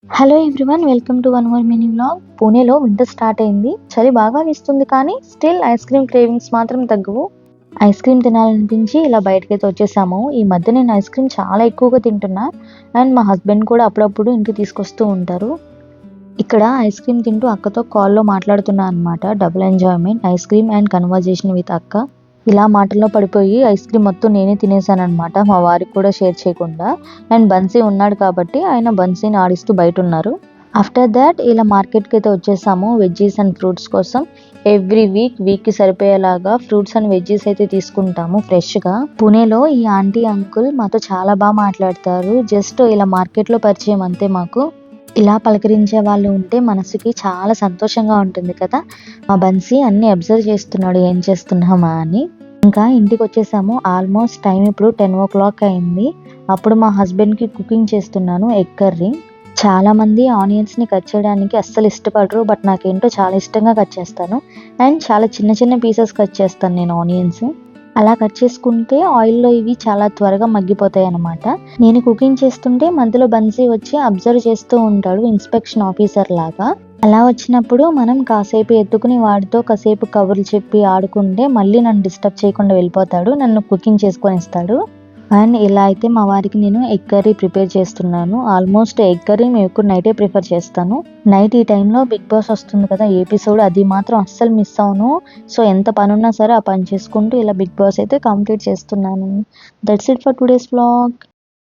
Hello everyone, welcome to one more mini vlog. పూణేలో winter start అయింది. చలి బాగా వేస్తుంది, కానీ స్టిల్ ఐస్ క్రీమ్ క్రేవింగ్స్ మాత్రం తగ్గవు. ఐస్ క్రీమ్ తినాలనిపించి ఇలా బయటకైతే వచ్చేసాము. ఈ మధ్య నేను ఐస్ క్రీమ్ చాలా ఎక్కువగా తింటున్నా, అండ్ మా హస్బెండ్ కూడా అప్పుడప్పుడు ఇంటికి తీసుకొస్తూ ఉంటారు. ఇక్కడ ఐస్ క్రీమ్ తింటూ అక్కతో కాల్లో మాట్లాడుతున్నా అనమాట. Double enjoyment, ice cream and conversation with అక్క. ఇలా మాటల్లో పడిపోయి ఐస్ క్రీమ్ మొత్తం నేనే తినేసాననమాట, మా వారికి కూడా షేర్ చేయకుండా. అండ్ బన్సీ ఉన్నాడు కాబట్టి ఆయన బన్సీని ఆడిస్తూ బయట ఉన్నారు. ఆఫ్టర్ దాట్ ఇలా మార్కెట్కి అయితే వచ్చేసాము వెజ్జీస్ అండ్ ఫ్రూట్స్ కోసం. ఎవ్రీ వీక్కి సరిపోయేలాగా ఫ్రూట్స్ అండ్ వెజ్జీస్ అయితే తీసుకుంటాము ఫ్రెష్గా. పుణేలో ఈ ఆంటీ అంకుల్ మాతో చాలా బాగా మాట్లాడతారు. జస్ట్ ఇలా మార్కెట్లో పరిచయం అంతే మాకు. ఇలా పలకరించే వాళ్ళు ఉంటే మనసుకి చాలా సంతోషంగా ఉంటుంది కదా. మా బన్సీ అన్ని అబ్జర్వ్ చేస్తున్నాడు, ఏం చేస్తున్నామా అని. ఇంకా ఇంటికి వచ్చేసాము. ఆల్మోస్ట్ టైం ఇప్పుడు 10 o'clock అయింది. అప్పుడు మా హస్బెండ్కి కుకింగ్ చేస్తున్నాను ఎగ్ కర్రీ. చాలా మంది ఆనియన్స్ని కట్ చేయడానికి అస్సలు ఇష్టపడరు, బట్ నాకేంటో చాలా ఇష్టంగా కట్ చేస్తాను. అండ్ చాలా చిన్న చిన్న పీసెస్ కట్ చేస్తాను నేను ఆనియన్స్. అలా కట్ చేసుకుంటే ఆయిల్లో ఇవి చాలా త్వరగా మగ్గిపోతాయి అన్నమాట. నేను కుకింగ్ చేస్తుంటే మధ్యలో బన్సీ వచ్చి అబ్జర్వ్ చేస్తూ ఉంటాడు, ఇన్స్పెక్షన్ ఆఫీసర్ లాగా. అలా వచ్చినప్పుడు మనం కాసేపు ఎత్తుకుని వాడితో కాసేపు కబుర్లు చెప్పి ఆడుకుంటే మళ్ళీ నన్ను డిస్టర్బ్ చేయకుండా వెళ్ళిపోతాడు, నన్ను కుకింగ్ చేసుకొని ఇస్తాడు. అండ్ ఇలా అయితే మా వారికి నేను ఎగ్ కర్రీ ప్రిపేర్ చేస్తున్నాను. ఆల్మోస్ట్ ఎగ్ కర్రీ మేము ఎక్కువ నైటే ప్రిఫర్ చేస్తాను. నైట్ ఈ టైంలో బిగ్ బాస్ వస్తుంది కదా ఎపిసోడ్, అది మాత్రం అస్సలు మిస్ అవును. సో ఎంత పని ఉన్నా సరే ఆ పని చేసుకుంటూ ఇలా బిగ్ బాస్ అయితే కంప్లీట్ చేస్తున్నాను. That's it for today's vlog.